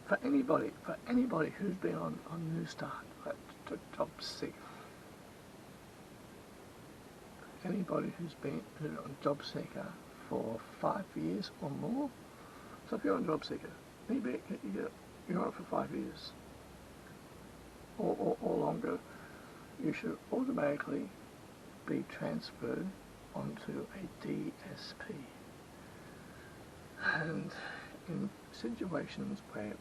for anybody who's been on Newstart, to job seek, anybody who's been on job seeker for 5 years or more. So if you're on job seeker, maybe you're on it for 5 years or longer, you should automatically be transferred onto a DSP. And in situations where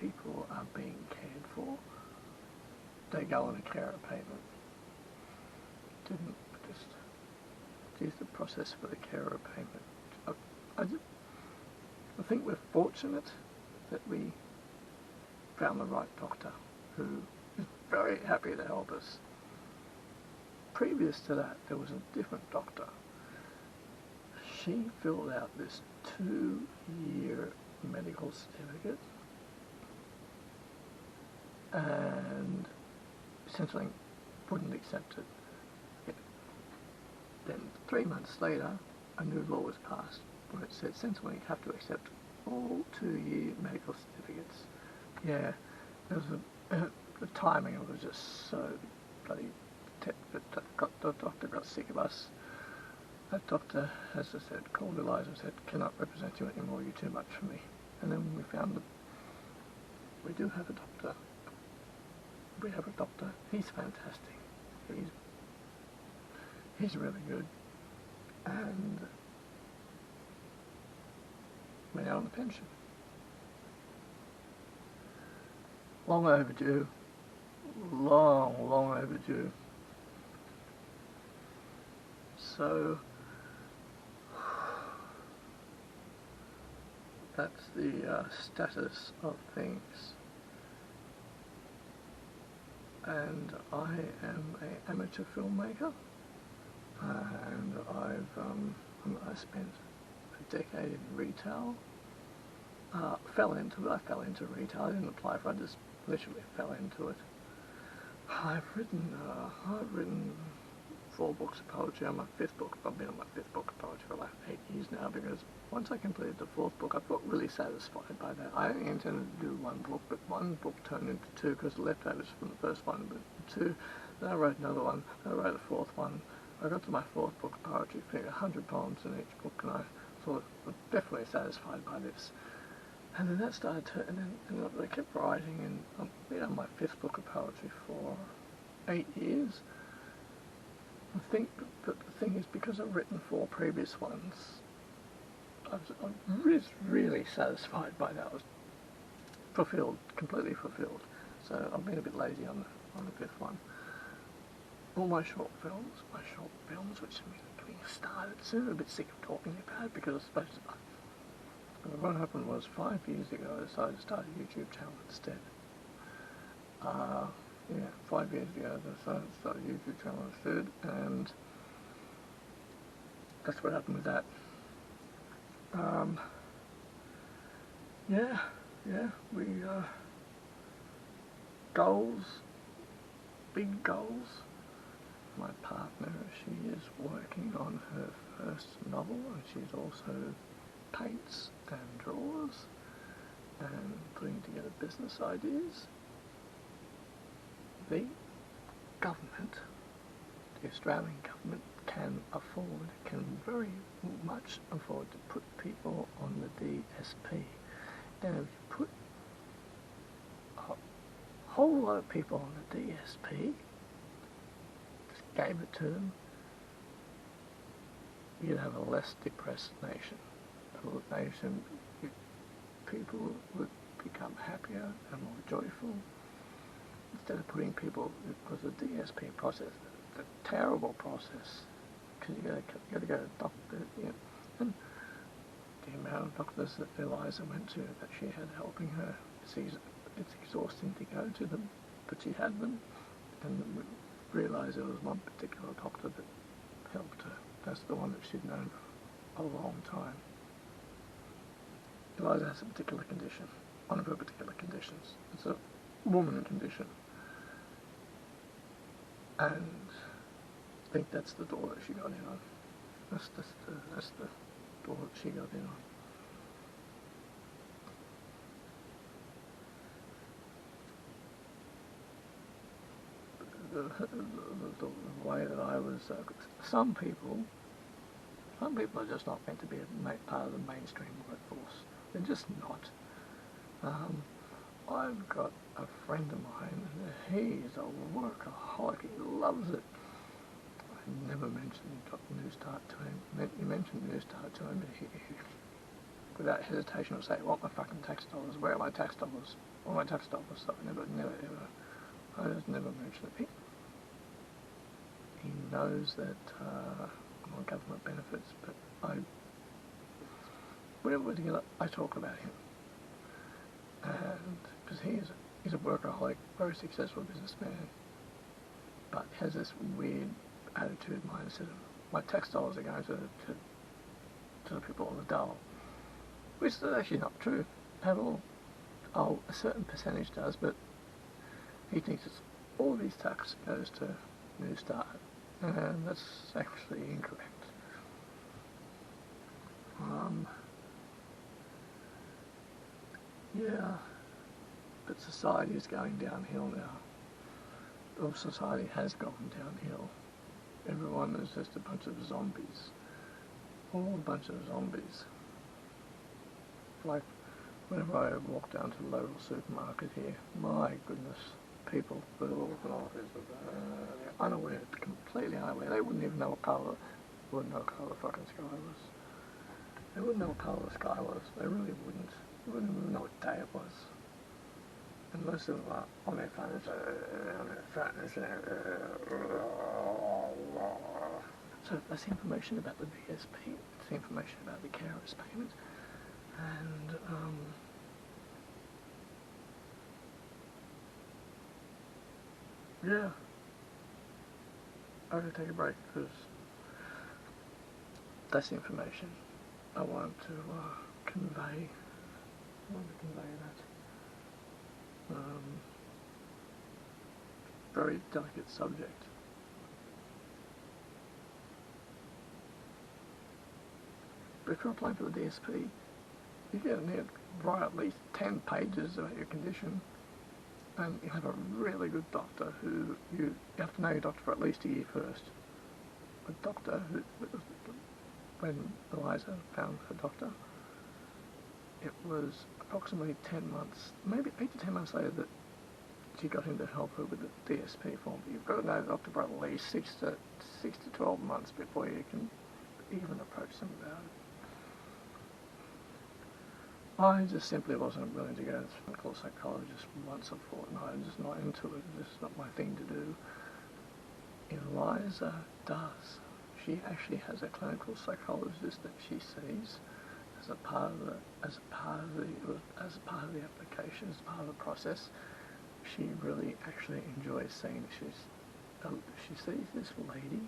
people are being cared for, they go on a carer payment. Didn't just use the process for the carer payment. I think we're fortunate that we found the right doctor who is very happy to help us. Previous to that, there was a different doctor. She filled out this 2-year medical certificate and essentially wouldn't accept it. Then 3 months later, a new law was passed where it said Centrelink have to accept all 2-year medical certificates. Yeah, there was the timing of it was just so bloody. The doctor got sick of us. That doctor, as I said, called Eliza and said, "Cannot represent you anymore, you're too much for me." And then we found that we do have a doctor. We have a doctor. He's fantastic. He's really good. And went out on the pension. Long overdue. Long overdue. So that's the status of things. And I am an amateur filmmaker, and I spent a decade in retail. I fell into retail. I didn't apply for it. I just literally fell into it. I've written 4 books of poetry. I'm on my 5th book. I've been on my 5th book of poetry for like 8 years now, because once I completed the 4th book, I felt really satisfied by that. I only intended to do 1 book, but 1 book turned into 2 because the leftovers from the first one, but 2. Then I wrote another one. Then I wrote a 4th one. I got to my 4th book of poetry, figured 100 poems in each book, and I thought I'm definitely satisfied by this. And then that started to, and I kept writing, and I've been on my 5th book of poetry for 8 years. But the thing is, because I've written 4 previous ones, I'm really satisfied by that. I was fulfilled, completely fulfilled. So I've been a bit lazy on the 5th one. All my short films, which I'm getting started soon. I'm a bit sick of talking about it, because I suppose what happened was 5 years ago I decided to start a YouTube channel instead. 5 years ago I decided to start a YouTube channel instead, and that's what happened with that. We goals, big goals. My partner, she is working on her first novel, and she's also paints and draws and putting together business ideas. The government, the Australian government, can very much afford to put people on the DSP. And if you put a whole lot of people on the DSP, just gave it to them, you'd have a less depressed nation. People would become happier and more joyful. Instead of putting people, because the DSP process, it's a terrible process, because you got to go to a doctor, and the amount of doctors that Eliza went to that she had helping her, it's exhausting to go to them, but she had them, and we realised there was one particular doctor that helped her. That's the one that she'd known for a long time. Eliza has a particular condition, one of her particular conditions. It's a woman condition. And I think that's the door that she got in on. That's the door that she got in the way that I was. Some people are just not meant to be part of the mainstream workforce. They're just not. I've got a friend of mine, and he's a workaholic. He loves it. I never mentioned Newstart to him. You mentioned Newstart to him, and he without hesitation will say, "I want my fucking tax dollars. Where are my tax dollars? All my tax dollars." So I never, ever. I just never mention it. He knows that I'm on government benefits, but whenever we're together, I talk about him, and because he's a workaholic, very successful businessman, but has this weird attitude mindset of my tax dollars are going to the people on the dole, which is actually not true at all. Oh, a certain percentage does, but he thinks all of his tax goes to Newstart, and that's actually incorrect. Yeah, but society is going downhill now. Or society has gone downhill. Everyone is just a bunch of zombies. All a bunch of zombies. Like, whenever I walk down to the local supermarket here, my goodness, people who are walking off, they're unaware, completely unaware. They wouldn't even know what colour the fucking sky was. They wouldn't know what colour the sky was. They really wouldn't. They wouldn't even know what day it was. And most of them are on their phones. So that's information about the VSP. It's information about the carers payment. And yeah, I'm going to take a break because that's the information I want to convey. I want to convey that very delicate subject. But if you're applying for the DSP, you're going to need to write at least 10 pages about your condition, and you have a really good doctor who you have to know your doctor for at least a year first. A doctor who, when Eliza found her doctor, it was approximately 10 months, maybe 8 to 10 months later, that she got him to help her with the DSP form. You've got to know the doctor for at least 6 to 12 months before you can even approach them about it. I just simply wasn't willing to go to a clinical psychologist once a fortnight. I'm just not into it. It's just not my thing to do. Eliza does. She actually has a clinical psychologist that she sees as a part of the application, as part of the process. She really actually enjoys seeing. She sees this lady,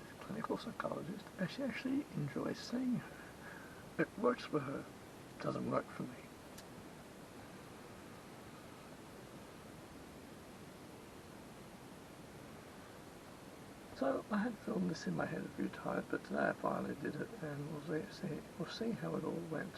this clinical psychologist, and she actually enjoys seeing her. It works for her. Doesn't work for me. So I had filmed this in my head a few times, but today I finally did it, and we'll see how it all went.